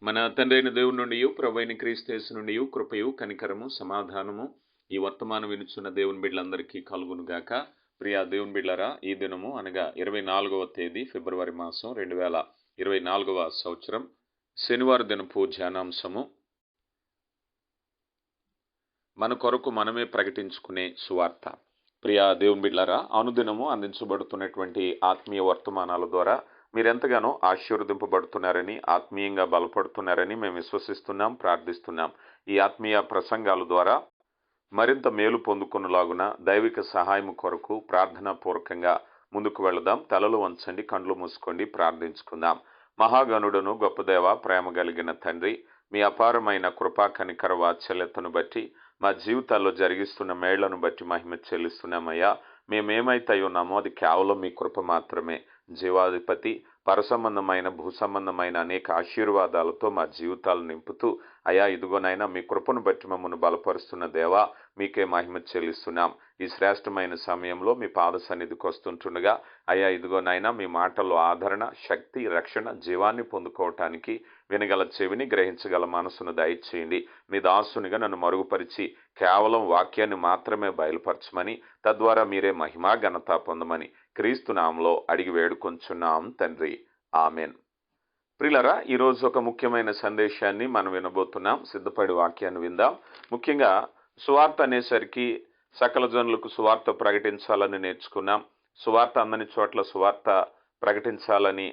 మన తండ్రి అయిన దేవుని నుండి ప్రభువైన క్రీస్తు నుండి కృపయు కనికరము సమాధానము ఈ వర్తమానం వినుచున్న దేవుని బిడ్డలందరికీ కలుగును గాక. ప్రియా దేవుని బిడ్డలారా, ఈ దినము అనగా 24వ తేదీ ఫిబ్రవరి మాసం 2024వ సంవత్సరం శనివారం దినపు ధ్యానాంశము మన కొరకు మనమే ప్రకటించుకునే సువార్త. ప్రియా దేవుని బిడ్డలారా, అనుదినము అందించబడుతున్నటువంటి ఆత్మీయ వర్తమానాల ద్వారా మీరెంతగానో ఆశీర్వదింపబడుతున్నారని, ఆత్మీయంగా బలపడుతున్నారని మేము విశ్వసిస్తున్నాం, ప్రార్థిస్తున్నాం. ఈ ఆత్మీయ ప్రసంగాల ద్వారా మరింత మేలు పొందుకునేలాగున దైవిక సహాయం కొరకు ప్రార్థనాపూర్వకంగా ముందుకు వెళదాం. తలలు వంచండి, కండ్లు మూసుకోండి, ప్రార్థించుకుందాం. మహాగణుడును గొప్ప దేవ, ప్రేమ కలిగిన తండ్రి, మీ అపారమైన కృపా కనికర వాత్సల్యతను బట్టి మా జీవితాల్లో జరిగిస్తున్న మేళ్లను బట్టి మహిమ చెల్లిస్తున్నామయ్యా. మేమేమైతే ఉన్నామో అది కేవలం మీ కృప మాత్రమే. జీవాధిపతి పరసంబంధమైన భూసంబంధమైన అనేక ఆశీర్వాదాలతో మా జీవితాలు నింపుతూ అయా ఇదిగోనైనా మీ కృపను బట్టి మమ్మల్ని బలపరుస్తున్న దేవా, మీకే మహిమ చెల్లిస్తున్నాం. ఈ శ్రేష్టమైన సమయంలో మీ పాద సన్నిధికి వస్తుంటుండగా అయా ఇదిగోనైనా మీ మాటల్లో ఆదరణ, శక్తి, రక్షణ, జీవాన్ని పొందుకోవటానికి వినగల చెవిని, గ్రహించగల మనసును దయచేయండి. మీ దాసునిగా నన్ను మరుగుపరిచి కేవలం వాక్యాన్ని మాత్రమే బయలుపరచమని, తద్వారా మీరే మహిమా ఘనత పొందమని క్రీస్తు నామములో అడిగి వేడుకొంచున్నాం తండ్రి, ఆమెన్. ప్రియులారా, ఈరోజు ఒక ముఖ్యమైన సందేశాన్ని మనం వినబోతున్నాం. సిద్ధపడి వాక్యాన్ని విందాం. ముఖ్యంగా సువార్త అనేసరికి సకల జనులకు సువార్త ప్రకటించాలని నేర్చుకున్నాం. సువార్త అందని చోట్ల సువార్త ప్రకటించాలని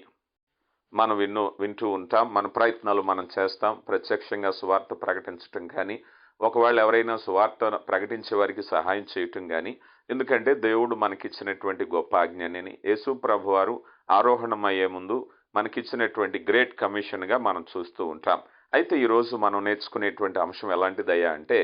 మనం వింటూ ఉంటాం. మన ప్రయత్నాలు మనం చేస్తాం ప్రత్యక్షంగా సువార్త ప్రకటించటం కానీ, ఒకవేళ ఎవరైనా సువార్త ప్రకటించే వారికి సహాయం చేయటం కానీ. ఎందుకంటే దేవుడు మనకిచ్చినటువంటి గొప్ప ఆజ్ఞని యేసు ప్రభు వారు ఆరోహణమయ్యే ముందు మనకిచ్చినటువంటి గ్రేట్ కమిషన్గా మనం చూస్తూ ఉంటాం. అయితే ఈరోజు మనం నేర్చుకునేటువంటి అంశం ఎలాంటిదయ్యా అంటే,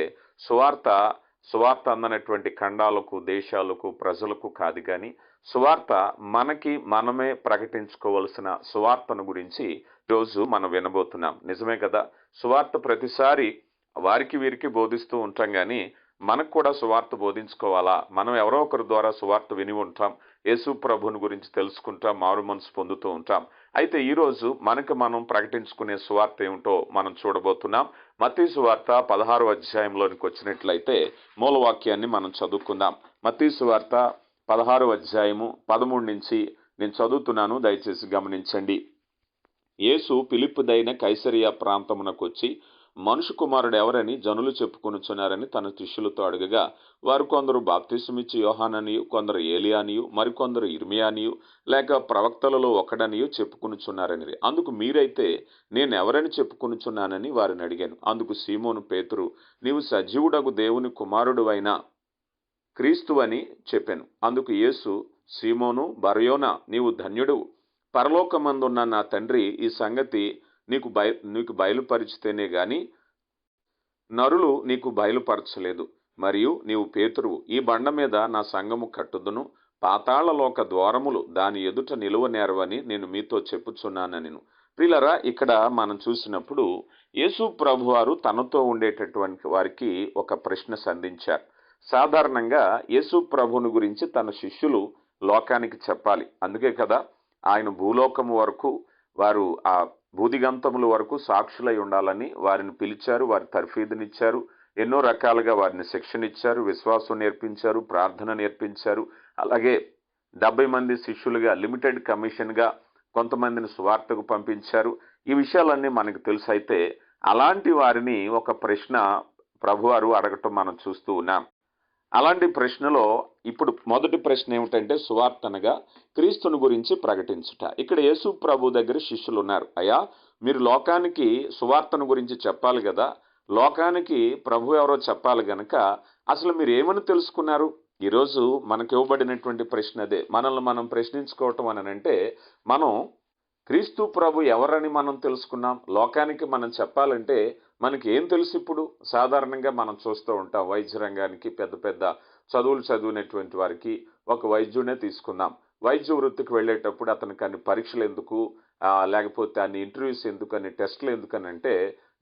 సువార్త అందనటువంటి ఖండాలకు, దేశాలకు, ప్రజలకు కాదు కానీ సువార్త మనకి మనమే ప్రకటించుకోవలసిన సువార్తను గురించి ఈరోజు మనం వినబోతున్నాం. నిజమే కదా, సువార్త ప్రతిసారి వారికి వీరికి బోధిస్తూ ఉంటాం కానీ మనకు కూడా సువార్త బోధించుకోవాలా? మనం ఎవరో ఒకరి ద్వారా సువార్త విని ఉంటాం, యేసు ప్రభుని గురించి తెలుసుకుంటాం, మారు మనసు పొందుతూ ఉంటాం. అయితే ఈరోజు మనకు మనం ప్రకటించుకునే సువార్త ఏమిటో మనం చూడబోతున్నాం. మత్తయి సువార్త 16వ అధ్యాయంలోనికి వచ్చినట్లయితే మూలవాక్యాన్ని మనం చదువుకుందాం. మత్తయి సువార్త 16వ అధ్యాయము 13 నుంచి నేను చదువుతున్నాను, దయచేసి గమనించండి. యేసు ఫిలిప్పుదైన కైసరియా ప్రాంతమునకు వచ్చి, మనుషు కుమారుడు ఎవరని జనులు చెప్పుకొనుచున్నారని తన శిష్యులతో అడగగా, వారు కొందరు బాప్తిసమిచ్చి యోహాననియు, కొందరు ఏలియానియు, మరికొందరు ఇర్మియానియు లేక ప్రవక్తలలో ఒకడనియు చెప్పుకొనుచున్నారని. అందుకు మీరైతే నేను ఎవరని చెప్పుకొనుచున్నానని వారిని అడిగాను. అందుకు సీమోను పేతురు, నీవు సజీవుడగు దేవుని కుమారుడు అయిన క్రీస్తు అని చెప్పాను. అందుకు యేసు, సీమోను బరయోనా, నీవు ధన్యుడు, పరలోకమందున్న నా తండ్రి ఈ సంగతి నీకు బయలుపరిచితేనే గాని నరులు నీకు బయలుపరచలేదు. మరియు నీవు పేతురువు, ఈ బండ మీద నా సంఘము కట్టుదును, పాతాళలోక ద్వారములు దాని ఎదుట నిలువనేరవని నేను మీతో చెప్పుచున్నానని. ప్రియులారా, ఇక్కడ మనం చూసినప్పుడు యేసు ప్రభువారు తనతో ఉండేటటువంటి వారికి ఒక ప్రశ్న సంధించారు. సాధారణంగా యేసు ప్రభుని గురించి తన శిష్యులు లోకానికి చెప్పాలి. అందుకే కదా ఆయన భూలోకము వరకు, వారు ఆ భూదిగంతముల వరకు సాక్షులై ఉండాలని వారిని పిలిచారు, వారి తర్ఫీదునిచ్చారు, ఎన్నో రకాలుగా వారిని శిక్షణ ఇచ్చారు, విశ్వాసం నేర్పించారు, ప్రార్థన నేర్పించారు. అలాగే 70 మంది శిష్యులుగా లిమిటెడ్ కమిషన్గా కొంతమందిని సువార్తకు పంపించారు. ఈ విషయాలన్నీ మనకు తెలుసు. అయితే అలాంటి వారిని ఒక ప్రశ్న ప్రభువారు అడగటం మనం చూస్తూ ఉన్నాం. అలాంటి ప్రశ్నలో ఇప్పుడు మొదటి ప్రశ్న ఏమిటంటే, సువార్త అనగా క్రీస్తుని గురించి ప్రకటించుట. ఇక్కడ యేసు ప్రభు దగ్గర శిష్యులు ఉన్నారు. అయ్యా, మీరు లోకానికి సువార్తను గురించి చెప్పాలి కదా, లోకానికి ప్రభు ఎవరో చెప్పాలి గనక అసలు మీరు ఏమని తెలుసుకున్నారు? ఈరోజు మనకు ఇవ్వబడినటువంటి ప్రశ్న అదే. మనల్ని మనం ప్రశ్నించుకోవటం అని అంటే, మనం క్రీస్తు ప్రభు ఎవరని మనం తెలుసుకున్నాం, లోకానికి మనం చెప్పాలంటే మనకి ఏం తెలుసు? ఇప్పుడు సాధారణంగా మనం చూస్తూ ఉంటాం, వైద్య రంగానికి పెద్ద పెద్ద చదువులు చదివినటువంటి వారికి ఒక వైద్యునే తీసుకుందాం. వైద్య వృత్తికి వెళ్ళేటప్పుడు అతనికి అన్ని పరీక్షలు ఎందుకు, లేకపోతే అన్ని ఇంటర్వ్యూస్ ఎందుకు, అన్ని టెస్టులు ఎందుకని అంటే,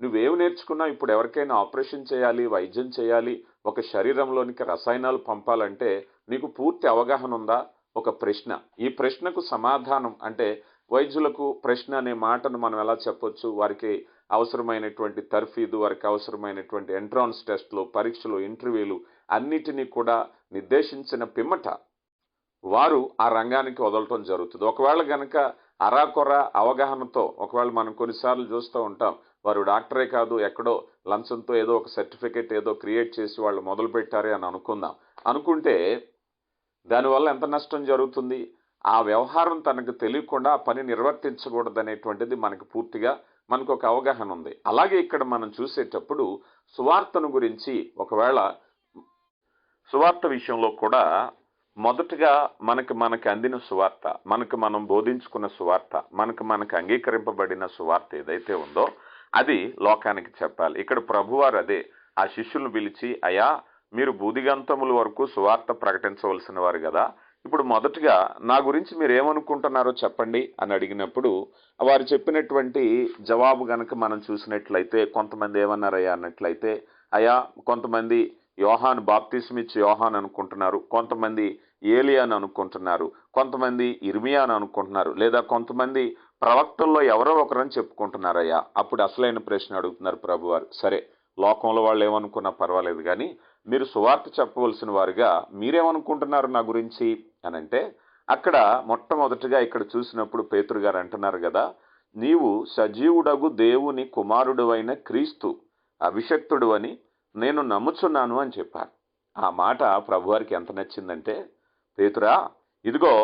నువ్వేమి నేర్చుకున్నావు? ఇప్పుడు ఎవరికైనా ఆపరేషన్ చేయాలి, వైద్యం చేయాలి, ఒక శరీరంలోనికి రసాయనాలు పంపాలంటే నీకు పూర్తి అవగాహన ఉందా? ఒక ప్రశ్న. ఈ ప్రశ్నకు సమాధానం అంటే వైద్యులకు ప్రశ్న అనే మాటను మనం ఎలా చెప్పొచ్చు? వారికి అవసరమైనటువంటి తర్ఫీదు, వారికి అవసరమైనటువంటి ఎంట్రన్స్ టెస్టులు, పరీక్షలు, ఇంటర్వ్యూలు అన్నిటినీ కూడా నిర్దేశించిన పిమ్మట వారు ఆ రంగానికి వదలటం జరుగుతుంది. ఒకవేళ గనక అరాకొర అవగాహనతో, ఒకవేళ మనం కొన్నిసార్లు చూస్తూ ఉంటాం, వారు డాక్టరే కాదు ఎక్కడో లంచంతో ఏదో ఒక సర్టిఫికేట్ ఏదో క్రియేట్ చేసి వాళ్ళు మొదలు పెట్టారే అని అనుకుందాం. అనుకుంటే దానివల్ల ఎంత నష్టం జరుగుతుంది? ఆ వ్యవహారం తనకు తెలియకుండా ఆ పని నిర్వర్తించకూడదనేటువంటిది మనకు ఒక అవగాహన ఉంది. అలాగే ఇక్కడ మనం చూసేటప్పుడు సువార్తను గురించి, ఒకవేళ సువార్త విషయంలో కూడా మొదటగా మనకు అందిన సువార్త, మనం బోధించుకున్న సువార్త, మనకు అంగీకరింపబడిన సువార్త ఏదైతే ఉందో అది లోకానికి చెప్పాలి. ఇక్కడ ప్రభువారు అదే ఆ శిష్యులను పిలిచి, అయ్యా మీరు బూదిగంతముల వరకు సువార్త ప్రకటించవలసిన వారు కదా, ఇప్పుడు మొదటగా నా గురించి మీరు ఏమనుకుంటున్నారో చెప్పండి అని అడిగినప్పుడు వారు చెప్పినటువంటి జవాబు గనక మనం చూసినట్లయితే, కొంతమంది ఏమన్నారయ్యా అన్నట్లయితే, అయ్యా కొంతమంది యోహాను బాప్తిస్మిచ్చి యోహాన్ అనుకుంటున్నారు, కొంతమంది ఏలియాను అనుకుంటున్నారు, కొంతమంది ఇర్మియా అని అనుకుంటున్నారు, లేదా కొంతమంది ప్రవక్తల్లో ఎవరో ఒకరని చెప్పుకుంటున్నారయ్యా. అప్పుడు అసలైన ప్రశ్న అడుగుతున్నారు ప్రభువారు, సరే లోకంలో వాళ్ళు ఏమనుకున్నా పర్వాలేదు కానీ మీరు సువార్త చెప్పవలసిన వారుగా మీరేమనుకుంటున్నారు నా గురించి అని అంటే, అక్కడ మొట్టమొదటిగా ఇక్కడ చూసినప్పుడు పేతురు గారు అంటున్నారు కదా, నీవు సజీవుడగు దేవుని కుమారుడు అయిన క్రీస్తు అభిషక్తుడు అని నేను నమ్ముచున్నాను అని చెప్పారు. ఆ మాట ప్రభువారికి ఎంత నచ్చిందంటే, పేతురా ఇదిగో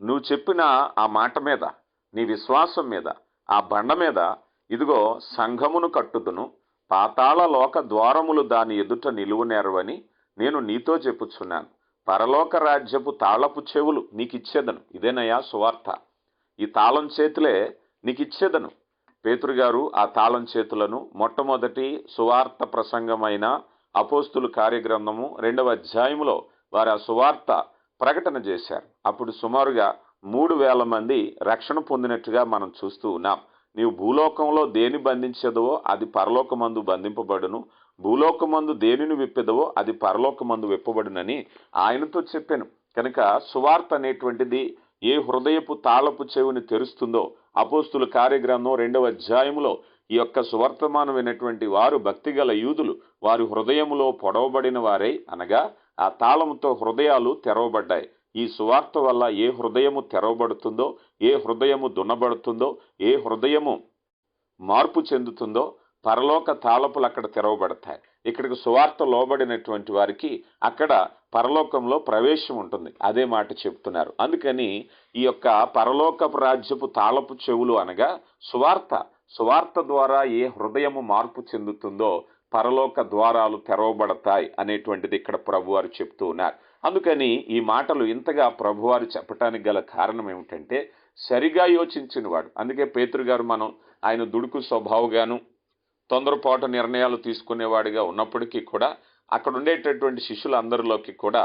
నువ్వు చెప్పిన ఆ మాట మీద, నీ విశ్వాసం మీద, ఆ బండ మీద ఇదిగో సంఘమును కట్టుదును, పాతాళ లోక ద్వారములు దాని ఎదుట నిలువనేరవని నేను నీతో చెప్పుచున్నాను. పరలోక రాజ్యపు తాళపు చెవులు నీకిచ్చేదను. ఇదేనయ్యా సువార్త, ఈ తాళం చేతులే నీకిచ్చేదను. పేతురు గారు ఆ తాళం చేతులను మొట్టమొదటి సువార్త ప్రసంగమైన అపోస్తుల కార్యగ్రంథము 2వ అధ్యాయములో వారు ఆ సువార్త ప్రకటన చేశారు. అప్పుడు సుమారుగా 3,000 మంది రక్షణ పొందినట్టుగా మనం చూస్తూ ఉన్నాం. నీవు భూలోకంలో దేని బంధించదవో అది పరలోకమందు బంధింపబడును, భూలోకమందు దేనిని విప్పెదవో అది పరలోకమందు విప్పబడునని ఆయనతో చెప్పాను. కనుక సువార్త అనేటువంటిది ఏ హృదయపు తాళపు చెవిని తెరుస్తుందో, అపోస్తుల కార్యగ్రంథం 2వ అధ్యాయములో ఈ యొక్క సువర్తమానం వినటువంటి వారు భక్తిగల యూదులు, వారి హృదయములో పొడవబడిన వారై, అనగా ఆ తాళముతో హృదయాలు తెరవబడ్డాయి. ఈ సువార్త వల్ల ఏ హృదయము తెరవబడుతుందో, ఏ హృదయము దున్నబడుతుందో, ఏ హృదయము మార్పు చెందుతుందో పరలోక తాళపులు అక్కడ తెరవబడతాయి. ఇక్కడికి సువార్త లోబడినటువంటి వారికి అక్కడ పరలోకంలో ప్రవేశం ఉంటుంది. అదే మాట చెప్తున్నారు. అందుకని ఈ యొక్క పరలోకపు రాజ్యపు తాళపు చెవులు అనగా సువార్త ద్వారా ఏ హృదయము మార్పు చెందుతుందో పరలోక ద్వారాలు తెరవబడతాయి అనేటువంటిది ఇక్కడ ప్రభువారు చెప్తూ ఉన్నారు. అందుకని ఈ మాటలు ఇంతగా ప్రభువారు చెప్పటానికి గల కారణం ఏమిటంటే, సరిగా యోచించిన వాడు. అందుకే పేతురు గారు ఆయన దుడుకు స్వభావగాను తొందరపాటు నిర్ణయాలు తీసుకునేవాడిగా ఉన్నప్పటికీ కూడా అక్కడ ఉండేటటువంటి శిష్యులందరిలోకి కూడా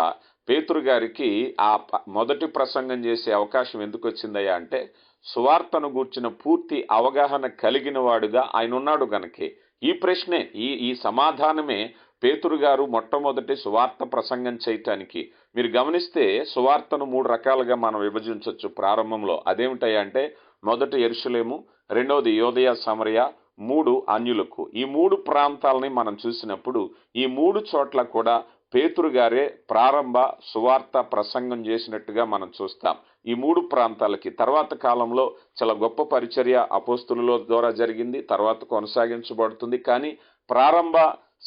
పేతురు గారికి ఆ మొదటి ప్రసంగం చేసే అవకాశం ఎందుకు వచ్చిందయ్యా అంటే, సువార్తను గూర్చిన పూర్తి అవగాహన కలిగిన వాడుగా ఆయన ఉన్నాడు గనకే. ఈ ప్రశ్నే, ఈ సమాధానమే పేతురు గారు మొట్టమొదటి సువార్త ప్రసంగం చేయటానికి. మీరు గమనిస్తే సువార్తను 3 రకాలుగా మనం విభజించవచ్చు ప్రారంభంలో. అదేమిటయ్యా అంటే, మొదటి యెరూషలేము, రెండవది యూదయ సమరయ, 3 అన్యులకు. ఈ 3 ప్రాంతాలని మనం చూసినప్పుడు ఈ 3 చోట్ల కూడా పేతురు గారే ప్రారంభ సువార్త ప్రసంగం చేసినట్టుగా మనం చూస్తాం. ఈ 3 ప్రాంతాలకి తర్వాత కాలంలో చాలా గొప్ప పరిచర్య అపోస్తుల ద్వారా జరిగింది, తర్వాత కొనసాగించబడుతుంది. కానీ ప్రారంభ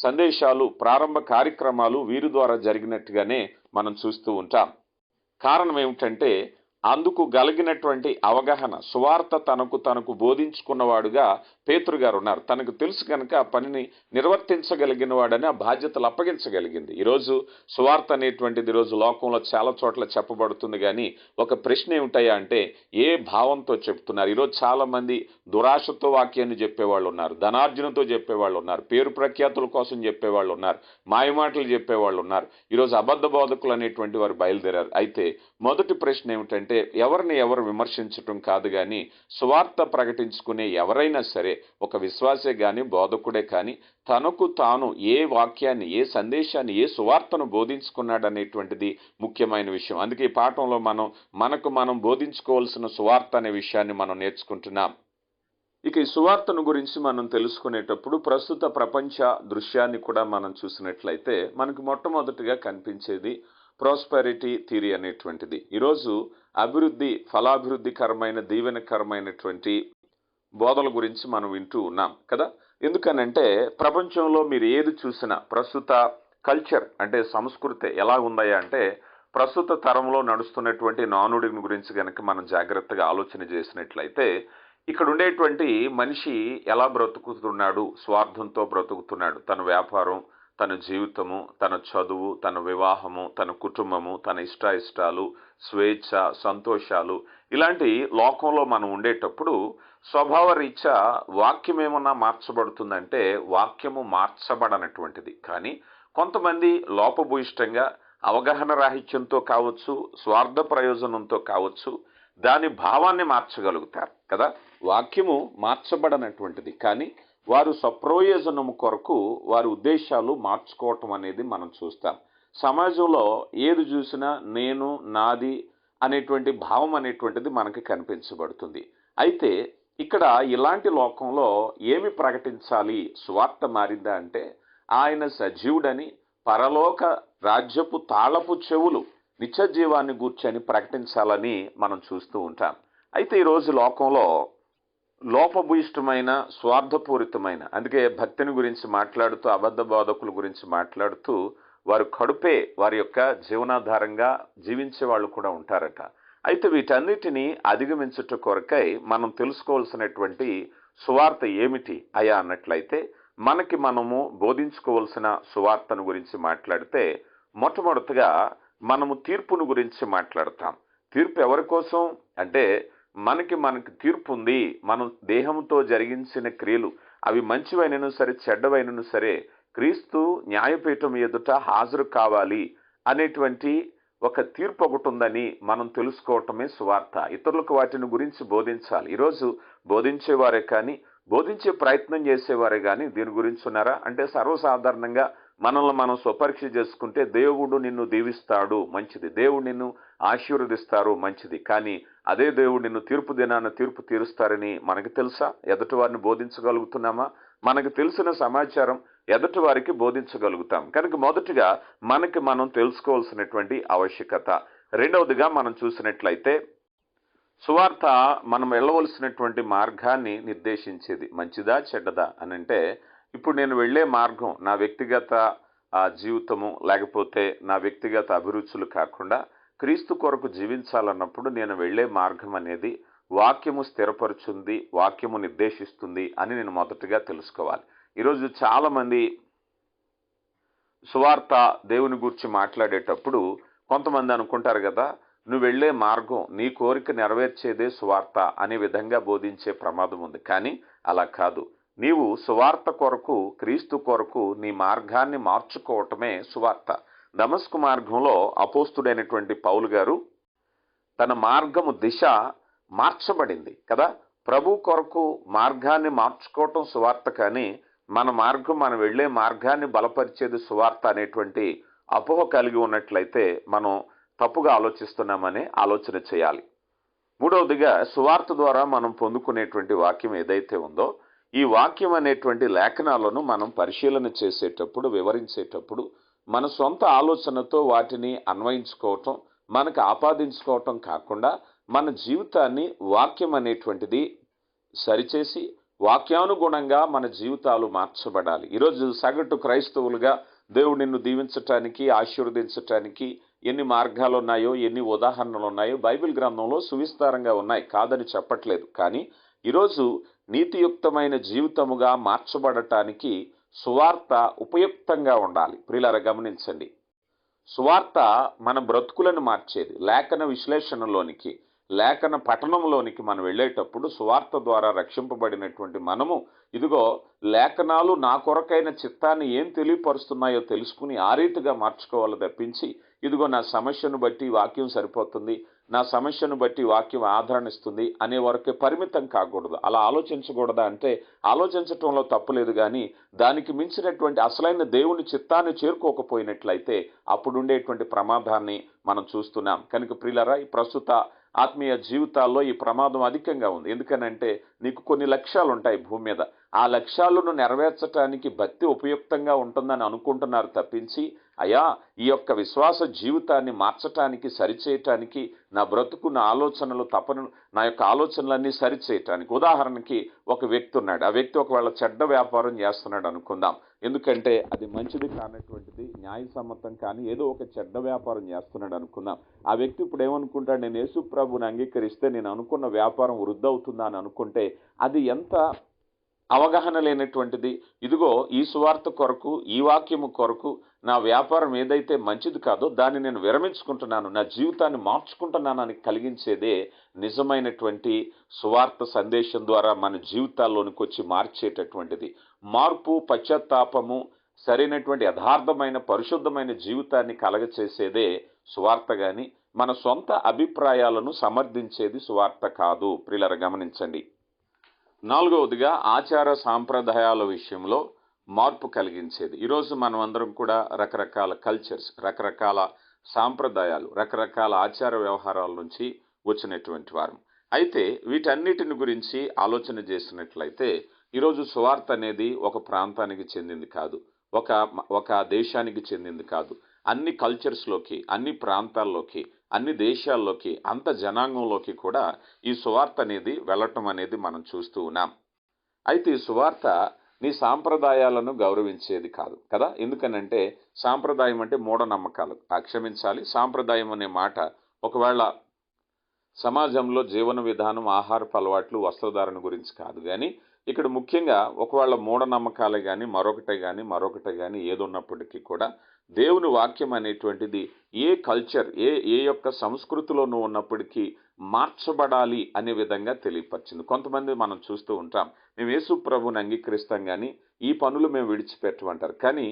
సందేశాలు, ప్రారంభ కార్యక్రమాలు వీరి ద్వారా జరిగినట్టుగానే మనం చూస్తూ ఉంటాం. కారణం ఏమిటంటే, అందుకు కలిగినటువంటి అవగాహన, సువార్త తనకు బోధించుకున్నవాడుగా పేతురు గారు ఉన్నారు. తనకు తెలుసు కనుక ఆ పనిని నిర్వర్తించగలిగిన వాడని ఆ బాధ్యతలు అప్పగించగలిగింది. ఈరోజు సువార్త అనేటువంటిది ఈరోజు లోకంలో చాలా చోట్ల చెప్పబడుతుంది. కానీ ఒక ప్రశ్న ఏమిటయ్యా అంటే, ఏ భావంతో చెప్తున్నారు? ఈరోజు చాలా మంది దురాశతో వాక్యాన్ని చెప్పేవాళ్ళు ఉన్నారు, ధనార్జనతో చెప్పేవాళ్ళు ఉన్నారు, పేరు ప్రఖ్యాతుల కోసం చెప్పేవాళ్ళు ఉన్నారు, మాయమాటలు చెప్పేవాళ్ళు ఉన్నారు. ఈరోజు అబద్ధ బోధకులు అనేటువంటి వారు బయలుదేరారు. అయితే మొదటి ప్రశ్న ఏమిటంటే, ఎవరిని ఎవరు విమర్శించటం కాదు, కానీ సువార్త ప్రకటించుకునే ఎవరైనా సరే, ఒక విశ్వాసే కానీ బోధకుడే కానీ తనకు తాను ఏ వాక్యాన్ని, ఏ సందేశాన్ని, ఏ సువార్తను బోధించుకున్నాడనేటువంటిది ముఖ్యమైన విషయం. అందుకే ఈ పాఠంలో మనకు మనం బోధించుకోవాల్సిన సువార్త అనే విషయాన్ని మనం నేర్చుకుంటున్నాం. ఇక ఈ సువార్తను గురించి మనం తెలుసుకునేటప్పుడు ప్రస్తుత ప్రపంచ దృశ్యాన్ని కూడా మనం చూసినట్లయితే మనకు మొట్టమొదటిగా కనిపించేది ప్రాస్పెరిటీ థియరీ అనేటువంటిది. ఈరోజు అభివృద్ధి, ఫలాభివృద్ధికరమైన, దీవెనకరమైనటువంటి బోధల గురించి మనం వింటూ ఉన్నాం కదా. ఎందుకనంటే ప్రపంచంలో మీరు ఏది చూసినా ప్రస్తుత కల్చర్ అంటే సంస్కృతి ఎలా ఉందయ్యా అంటే, ప్రస్తుత తరంలో నడుస్తున్నటువంటి నానుడిని గురించి కనుక మనం జాగ్రత్తగా ఆలోచన చేసినట్లయితే, ఇక్కడ ఉండేటువంటి మనిషి ఎలా బ్రతుకుతున్నాడు, స్వార్థంతో బ్రతుకుతున్నాడు. తన వ్యాపారం, తన జీవితము, తన చదువు, తన వివాహము, తన కుటుంబము, తన ఇష్టాయిష్టాలు, స్వేచ్ఛ, సంతోషాలు, ఇలాంటి లోకంలో మనం ఉండేటప్పుడు స్వభావ రీత్యా వాక్యం ఏమన్నా మార్చబడుతుందంటే వాక్యము మార్చబడనటువంటిది. కానీ కొంతమంది లోపభూయిష్టంగా అవగాహన రాహిత్యంతో కావచ్చు, స్వార్థ ప్రయోజనంతో కావచ్చు, దాని భావాన్ని మార్చగలుగుతారు కదా. వాక్యము మార్చబడనటువంటిది, కానీ వారు స్వప్రయోజనము కొరకు వారి ఉద్దేశాలు మార్చుకోవటం అనేది మనం చూస్తాం. సమాజంలో ఏది చూసినా నేను, నాది అనేటువంటి భావం అనేటువంటిది మనకి కనిపించబడుతుంది. అయితే ఇక్కడ ఇలాంటి లోకంలో ఏమి ప్రకటించాలి? సువార్త మారిందా అంటే ఆయన సజీవుడని, పరలోక రాజ్యపు తాళపు చెవులు, నిత్య జీవాన్ని గూర్చని ప్రకటించాలని మనం చూస్తూ ఉంటాం. అయితే ఈరోజు లోకంలో లోపభూయిష్టమైన, స్వార్థపూరితమైన, అందుకే భక్తిని గురించి మాట్లాడుతూ, అబద్ధ బోధకుల గురించి మాట్లాడుతూ వారు కడుపే వారి యొక్క జీవనాధారంగా జీవించే వాళ్ళు కూడా ఉంటారట. అయితే వీటన్నిటినీ అధిగమించుట కొరకై మనం తెలుసుకోవాల్సినటువంటి సువార్త ఏమిటి అయా అన్నట్లయితే, మనము బోధించుకోవాల్సిన సువార్తను గురించి మాట్లాడితే మొట్టమొదటిగా మనము తీర్పును గురించి మాట్లాడతాం. తీర్పు ఎవరి కోసం అంటే మనకి తీర్పు ఉంది. మనం దేహంతో జరిగించిన క్రియలు అవి మంచివైనను సరే, చెడ్డవైనను సరే, క్రీస్తు న్యాయపీఠం ఎదుట హాజరు కావాలి అనేటువంటి ఒక తీర్పు ఒకటి ఉందని మనం తెలుసుకోవటమే సువార్త. ఇతరులకు వాటిని గురించి బోధించాలి. ఈరోజు బోధించేవారే కానీ, బోధించే ప్రయత్నం చేసేవారే కానీ దీని గురించి ఉన్నారా అంటే సర్వసాధారణంగా మనల్ని మనం స్వపరీక్ష చేసుకుంటే దేవుడు నిన్ను దీవిస్తాడు, మంచిది. దేవుడు నిన్ను ఆశీర్వదిస్తారు, మంచిది. కానీ అదే దేవుడు నిన్ను తీర్పు దినాన తీర్పు తీరుస్తారని మనకు తెలుసా? ఎదుటి వారిని బోధించగలుగుతున్నామా? మనకు తెలిసిన సమాచారం ఎదుటి వారికి బోధించగలుగుతాం. కనుక మొదటిగా మనం తెలుసుకోవాల్సినటువంటి ఆవశ్యకత. రెండవదిగా మనం చూసినట్లయితే సువార్త మనం వెళ్ళవలసినటువంటి మార్గాన్ని నిర్దేశించేది. మంచిదా చెడ్డదా అని అంటే, ఇప్పుడు నేను వెళ్ళే మార్గం నా వ్యక్తిగత జీవితము, లేకపోతే నా వ్యక్తిగత అభిరుచులు కాకుండా క్రీస్తు కొరకు జీవించాలన్నప్పుడు నేను వెళ్ళే మార్గం అనేది వాక్యము స్థిరపరుచుంది, వాక్యము నిర్దేశిస్తుంది అని నేను మొదటగా తెలుసుకోవాలి. ఈరోజు చాలామంది సువార్త దేవుని గురించి మాట్లాడేటప్పుడు కొంతమంది అనుకుంటారు కదా, నువ్వు వెళ్ళే మార్గం నీ కోరిక నెరవేర్చేదే సువార్త అనే విధంగా బోధించే ప్రమాదం ఉంది. కానీ అలా కాదు. నీవు సువార్త కొరకు, క్రీస్తు కొరకు నీ మార్గాన్ని మార్చుకోవటమే సువార్త. దమస్కు మార్గంలో అపోస్తుడైనటువంటి పౌలు గారు తన మార్గము దిశ మార్చబడింది కదా. ప్రభు కొరకు మార్గాన్ని మార్చుకోవటం సువార్త, కానీ మనం వెళ్ళే మార్గాన్ని బలపరిచేది సువార్త అనేటువంటి అపోహ కలిగి ఉన్నట్లయితే మనం తప్పుగా ఆలోచిస్తున్నామనే ఆలోచన చేయాలి. మూడవదిగా సువార్త ద్వారా మనం పొందుకునేటువంటి వాక్యం ఏదైతే ఉందో, ఈ వాక్యం అనేటువంటి లేఖనాలను మనం పరిశీలన చేసేటప్పుడు, వివరించేటప్పుడు మన సొంత ఆలోచనతో వాటిని అన్వయించుకోవటం, మనకు ఆపాదించుకోవటం కాకుండా మన జీవితాన్ని వాక్యం అనేటువంటిది సరిచేసి వాక్యానుగుణంగా మన జీవితాలు మార్చబడాలి. ఈరోజు సగటు క్రైస్తవులుగా దేవుడు నిన్ను దీవించటానికి, ఆశీర్వదించటానికి ఎన్ని మార్గాలు ఉన్నాయో, ఎన్ని ఉదాహరణలు ఉన్నాయో బైబిల్ గ్రంథంలో సువిస్తారంగా ఉన్నాయి, కాదని చెప్పట్లేదు. కానీ ఈరోజు నీతియుక్తమైన జీవితముగా మార్చబడటానికి సువార్త ఉపయుక్తంగా ఉండాలి. ప్రియులారా గమనించండి, సువార్త మన బ్రతుకులను మార్చేది. లేఖన విశ్లేషణలోనికి, లేఖన పఠనంలోనికి మనం వెళ్ళేటప్పుడు సువార్త ద్వారా రక్షింపబడినటువంటి మనము ఇదిగో లేఖనాలు నా కొరకైన చిత్తాన్ని ఏం తెలియపరుస్తున్నాయో తెలుసుకుని ఆ రీతిగా మార్చుకోవాలి తప్పించి, ఇదిగో నా సమస్యను బట్టి వాక్యం సరిపోతుంది, నా సమస్యను బట్టి వాక్యం ఆదరణిస్తుంది అనే వరకే పరిమితం కాకూడదు. అలా ఆలోచించకూడదా అంటే ఆలోచించటంలో తప్పులేదు, కానీ దానికి మించినటువంటి అసలైన దేవుని చిత్తాన్ని చేరుకోకపోయినట్లయితే అప్పుడు ఉండేటువంటి ప్రమాదాన్ని మనం చూస్తున్నాం. కనుక ప్రియులారా, ఈ ప్రస్తుత ఆత్మీయ జీవితాల్లో ఈ ప్రమాదం అధికంగా ఉంది. ఎందుకనంటే నీకు కొన్ని లక్ష్యాలు ఉంటాయి భూమి మీద. ఆ లక్ష్యాలను నెరవేర్చడానికి భక్తి ఉపయుక్తంగా ఉంటుందని అనుకుంటున్నారు తప్పించి, అయ్యా ఈ యొక్క విశ్వాస జీవితాన్ని మార్చటానికి, సరిచేయటానికి, నా బ్రతుకు, నా ఆలోచనలు తపన, నా యొక్క ఆలోచనలన్నీ సరిచేయటానికి. ఉదాహరణకి ఒక వ్యక్తి ఉన్నాడు. ఆ వ్యక్తి ఒకవేళ చెడ్డ వ్యాపారం చేస్తున్నాడు అనుకుందాం. ఎందుకంటే అది మంచిది కానటువంటిది, న్యాయసమ్మతం కానీ ఏదో ఒక చెడ్డ వ్యాపారం చేస్తున్నాడు అనుకుందాం. ఆ వ్యక్తి ఇప్పుడు ఏమనుకుంటాడు, నేను యేసు ప్రభువుని అంగీకరిస్తే నేను అనుకున్న వ్యాపారం వృద్ధి అవుతుందా అని అనుకుంటే అది ఎంత అవగాహన లేనటువంటిది. ఇదిగో ఈ సువార్త కొరకు, ఈ వాక్యము కొరకు నా వ్యాపారం ఏదైతే మంచిది కాదో దాన్ని నేను విరమించుకుంటున్నాను, నా జీవితాన్ని మార్చుకుంటున్నానని కలిగించేదే నిజమైనటువంటి సువార్త సందేశం ద్వారా మన జీవితాల్లోనికి వచ్చి మార్చేటటువంటిది. మార్పు, పశ్చాత్తాపము, సరైనటువంటి యథార్థమైన పరిశుద్ధమైన జీవితాన్ని కలగచేసేదే సువార్త గాని మన సొంత అభిప్రాయాలను సమర్థించేది సువార్త కాదు. ప్రియులారా గమనించండి. నాలుగవదిగా ఆచార సాంప్రదాయాల విషయంలో మార్పు కలిగించేది. ఈరోజు మనం అందరం కూడా రకరకాల కల్చర్స్, రకరకాల సాంప్రదాయాలు, రకరకాల ఆచార వ్యవహారాల నుంచి వచ్చినటువంటి వారు. అయితే వీటన్నిటిని గురించి ఆలోచన చేసినట్లయితే ఈరోజు సువార్త అనేది ఒక ప్రాంతానికి చెందింది కాదు, ఒక దేశానికి చెందింది కాదు. అన్ని కల్చర్స్లోకి, అన్ని ప్రాంతాల్లోకి, అన్ని దేశాల్లోకి, అంత జనాంగంలోకి కూడా ఈ సువార్త అనేది వెళ్ళటం అనేది మనం చూస్తూ ఉన్నాం. అయితే ఈ సువార్త నీ సాంప్రదాయాలను గౌరవించేది కాదు కదా. ఎందుకనంటే సాంప్రదాయం అంటే మూఢనమ్మకాలు. క్షమించాలి, సాంప్రదాయం అనే మాట ఒకవేళ సమాజంలో జీవన విధానం, ఆహారపు అలవాట్లు, వస్త్రధారణ గురించి కాదు కానీ ఇక్కడ ముఖ్యంగా ఒకవేళ మూఢనమ్మకాలే కానీ మరొకటే కానీ ఏది ఉన్నప్పటికీ కూడా దేవుని వాక్యం అనేటువంటిది ఏ కల్చర్, ఏ యొక్క సంస్కృతిలో నువ్వు ఉన్నప్పటికీ మార్చబడాలి అనే విధంగా తెలియపరిచింది. కొంతమంది మనం చూస్తూ ఉంటాం, మేము యేసు ప్రభువుని అంగీకరిస్తాం కానీ ఈ పనులు మేము విడిచిపెట్టమంటారు. కానీ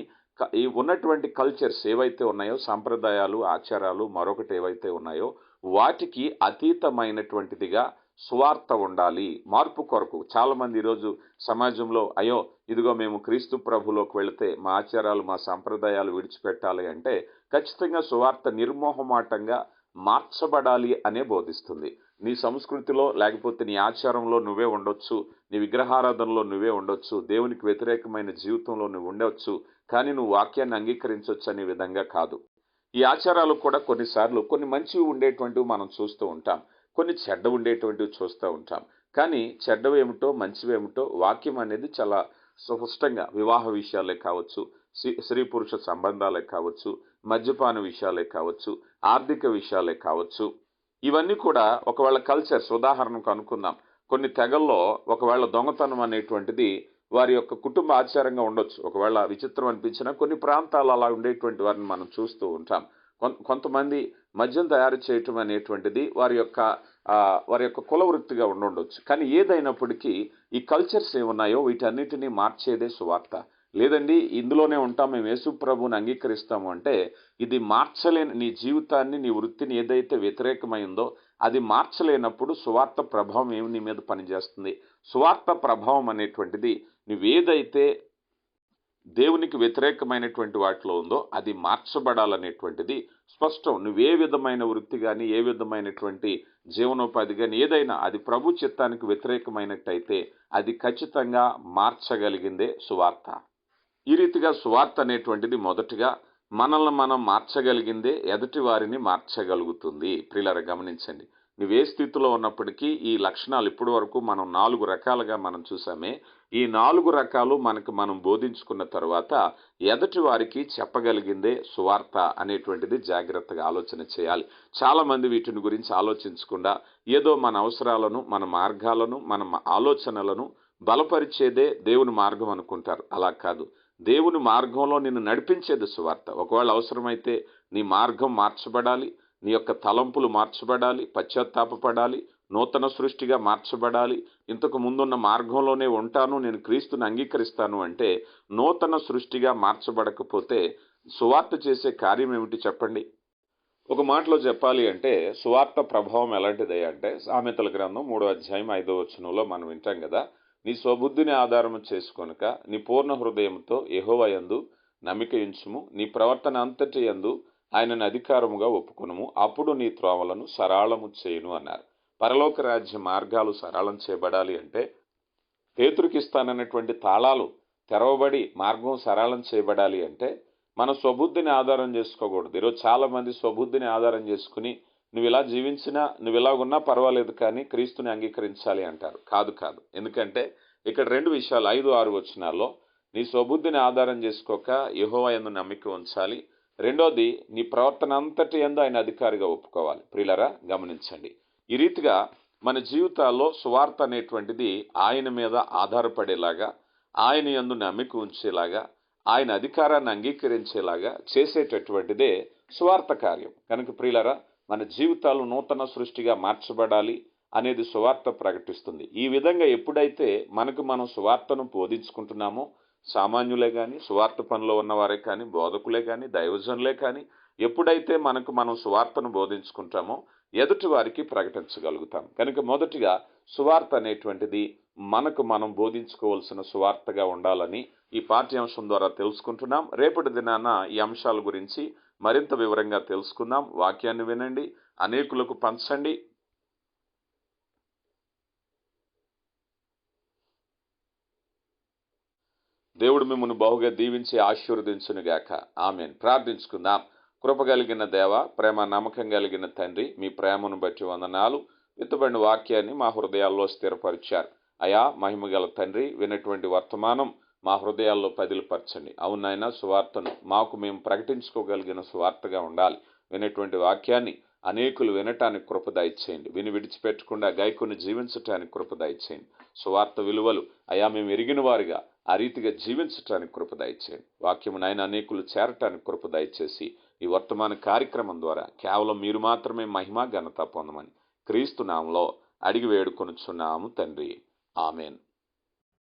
ఈ ఉన్నటువంటి కల్చర్స్ ఏవైతే ఉన్నాయో, సాంప్రదాయాలు, ఆచారాలు, మరొకటి ఏవైతే ఉన్నాయో వాటికి అతీతమైనటువంటిదిగా సువార్త ఉండాలి. మార్పు కొరకు చాలామంది ఈరోజు సమాజంలో అయ్యో ఇదిగో మేము క్రీస్తు ప్రభులోకి వెళితే మా ఆచారాలు, మా సంప్రదాయాలు విడిచిపెట్టాలి అంటే ఖచ్చితంగా సువార్త నిర్మోహమాటంగా మార్చబడాలి అనే బోధిస్తుంది. నీ సంస్కృతిలో లేకపోతే నీ ఆచారంలో నువ్వే ఉండొచ్చు, నీ విగ్రహారాధనలో నువ్వే ఉండొచ్చు, దేవునికి వ్యతిరేకమైన జీవితంలో నువ్వు ఉండవచ్చు, కానీ నువ్వు వాక్యాన్ని అంగీకరించవచ్చు అనే విధంగా కాదు. ఈ ఆచారాలు కూడా కొన్నిసార్లు కొన్ని మంచివి ఉండేటువంటివి మనం చూస్తూ ఉంటాం, కొన్ని చెడ్డ ఉండేటువంటివి చూస్తూ ఉంటాం. కానీ చెడ్డవేమిటో మంచివేమిటో వాక్యం అనేది చాలా స్పష్టంగా, వివాహ విషయాలే కావచ్చు, స్త్రీ పురుష సంబంధాలే కావచ్చు, మద్యపాన విషయాలే కావచ్చు, ఆర్థిక విషయాలే కావచ్చు, ఇవన్నీ కూడా ఒకవేళ కల్చర్స్, ఉదాహరణకు అనుకుందాం, కొన్ని తెగల్లో ఒకవేళ దొంగతనం అనేటువంటిది వారి యొక్క కుటుంబ ఆచారంగా ఉండొచ్చు. ఒకవేళ విచిత్రం అనిపించినా కొన్ని ప్రాంతాలు అలా ఉండేటువంటి వారిని మనం చూస్తూ ఉంటాం. కొంతమంది మద్యం తయారు చేయటం అనేటువంటిది వారి యొక్క కుల వృత్తిగా ఉండొచ్చు. కానీ ఏదైనప్పటికీ ఈ కల్చర్స్ ఏమున్నాయో వీటన్నిటినీ మార్చేదే సువార్త. లేదండి ఇందులోనే ఉంటాం, మేము యేసు ప్రభువుని అంగీకరిస్తాము అంటే ఇది మార్చలేని నీ జీవితాన్ని, నీ వృత్తిని ఏదైతే వ్యతిరేకమైందో అది మార్చలేనప్పుడు సువార్త ప్రభావం ఏమి నీ మీద పనిచేస్తుంది? సువార్త ప్రభావం అనేటువంటిది నువ్వేదైతే దేవునికి వ్యతిరేకమైనటువంటి వాటిలో ఉందో అది మార్చబడాలనేటువంటిది స్పష్టం. నువ్వే విధమైన వృత్తి కానీ, ఏ విధమైనటువంటి జీవనోపాధి కానీ ఏదైనా అది ప్రభు చిత్తానికి వ్యతిరేకమైనట్టయితే అది ఖచ్చితంగా మార్చగలిగిందే సువార్త. ఈ రీతిగా సువార్త అనేటువంటిది మొదటిగా మనల్ని మనం మార్చగలిగిందే ఎదుటి వారిని మార్చగలుగుతుంది. ప్రియులారా గమనించండి, నువ్వే స్థితిలో ఉన్నప్పటికీ ఈ లక్షణాలు ఇప్పటి వరకు మనం 4 రకాలుగా మనం చూసామే. ఈ 4 రకాలు మనం బోధించుకున్న తర్వాత ఎదుటి వారికి చెప్పగలిగిందే సువార్త అనేటువంటిది జాగ్రత్తగా ఆలోచన చేయాలి. చాలామంది వీటిని గురించి ఆలోచించకుండా ఏదో మన అవసరాలను, మన మార్గాలను, మన ఆలోచనలను బలపరిచేదే దేవుని మార్గం అనుకుంటారు. అలా కాదు. దేవుని మార్గంలో నిన్ను నడిపించేది సువార్త. ఒకవేళ అవసరమైతే నీ మార్గం మార్చబడాలి, నీ యొక్క తలంపులు మార్చబడాలి, పశ్చాత్తాపపడాలి, నూతన సృష్టిగా మార్చబడాలి. ఇంతకు ముందున్న మార్గంలోనే ఉంటాను, నేను క్రీస్తుని అంగీకరిస్తాను అంటే నూతన సృష్టిగా మార్చబడకపోతే సువార్త చేసే కార్యం ఏమిటి చెప్పండి? ఒక మాటలో చెప్పాలి అంటే సువార్త ప్రభావం ఎలాంటిది అంటే సామెతల గ్రంథం 3వ అధ్యాయం 5వ వచనంలో మనం వింటాం కదా, నీ స్వబుద్ధిని ఆధారము చేసుకొనక నీ పూర్ణ హృదయంతో యెహోవా యందు నమ్మిక ఉంచుము, నీ ప్రవర్తన అంతటి యందు ఆయనను అధికారముగా ఒప్పుకొనుము, అప్పుడు నీ త్రోవలను సరళము చేయును అన్నారు. పరలోక రాజ్య మార్గాలు సరళం చేయబడాలి అంటే పేతురుకి ఇస్తానన్నటువంటి తాళాలు తెరవబడి మార్గం సరళం చేయబడాలి అంటే మన స్వబుద్ధిని ఆధారం చేసుకోకూడదు. ఈరోజు చాలా మంది స్వబుద్ధిని ఆధారం చేసుకుని నువ్వు ఇలా జీవించినా నువ్వు ఇలా ఉన్నా పర్వాలేదు కానీ క్రీస్తుని అంగీకరించాలి అంటారు. కాదు కాదు. ఎందుకంటే ఇక్కడ 2 విషయాలు 5, 6 వచనాల్లో నీ స్వబుద్ధిని ఆధారం చేసుకోక యెహోవా యందు నమ్మిక ఉంచాలి. రెండోది నీ ప్రవర్తన అంతటి యందు ఆయన అధికారిగా ఒప్పుకోవాలి. ప్రియులారా గమనించండి. ఈ రీతిగా మన జీవితాల్లో సువార్త అనేటువంటిది ఆయన మీద ఆధారపడేలాగా, ఆయన యందు నమ్మిక ఉంచేలాగా, ఆయన అధికారాన్ని అంగీకరించేలాగా చేసేటటువంటిదే సువార్త కార్యం. కనుక ప్రియులారా మన జీవితాలు నూతన సృష్టిగా మార్చబడాలి అనేది సువార్త ప్రకటిస్తుంది. ఈ విధంగా ఎప్పుడైతే మనకు మనం సువార్తను బోధించుకుంటున్నామో, సామాన్యులే కానీ, సువార్త పనిలో ఉన్నవారే కానీ, బోధకులే కానీ, దైవజనులే కానీ, ఎప్పుడైతే మనకు మనం సువార్తను బోధించుకుంటామో ఎదుటి వారికి ప్రకటించగలుగుతాం. కనుక మొదటిగా సువార్త అనేటువంటిది మనకు మనం బోధించుకోవాల్సిన సువార్తగా ఉండాలని ఈ పాఠ్యాంశం ద్వారా తెలుసుకుంటున్నాం. రేపటి దినాన ఈ అంశాల గురించి మరింత వివరంగా తెలుసుకుందాం. వాక్యాన్ని వినండి, అనేకులకు పంచండి. దేవుడు మిమ్మల్ని బహుగా దీవించి ఆశీర్వదించునుగాక. ఆమేన్. ప్రార్థించుకుందాం. కృప కలిగిన దేవ, ప్రేమ నమ్మకం కలిగిన తండ్రి, మీ ప్రేమను బట్టి వందనాలు. విత్తబడిన వాక్యాన్ని మా హృదయాల్లో స్థిరపరిచారు. అయా మహిమగల తండ్రి, వినటువంటి వర్తమానం మా హృదయాల్లో పదిలపరచండి. అవునైనా సువార్తను మాకు మేము ప్రకటించుకోగలిగిన సువార్తగా ఉండాలి. వినేటువంటి వాక్యాన్ని అనేకులు వినటానికి కృప దయచేయండి. విని విడిచిపెట్టకుండా గైకొని జీవించటానికి కృప దయచేయండి. సువార్త విలువలు అయా మేము ఎరిగిన వారిగా ఆ రీతిగా జీవించటానికి కృప దయచేయండి. వాక్యము నాయన అనేకులు చేరటానికి కృప దయచేసి ఈ వర్తమాన కార్యక్రమం ద్వారా కేవలం మీరు మాత్రమే మహిమ ఘనత పొందమని క్రీస్తు నామములో అడిగి వేడుకొనుచున్నాము తండ్రి. ఆమేన్.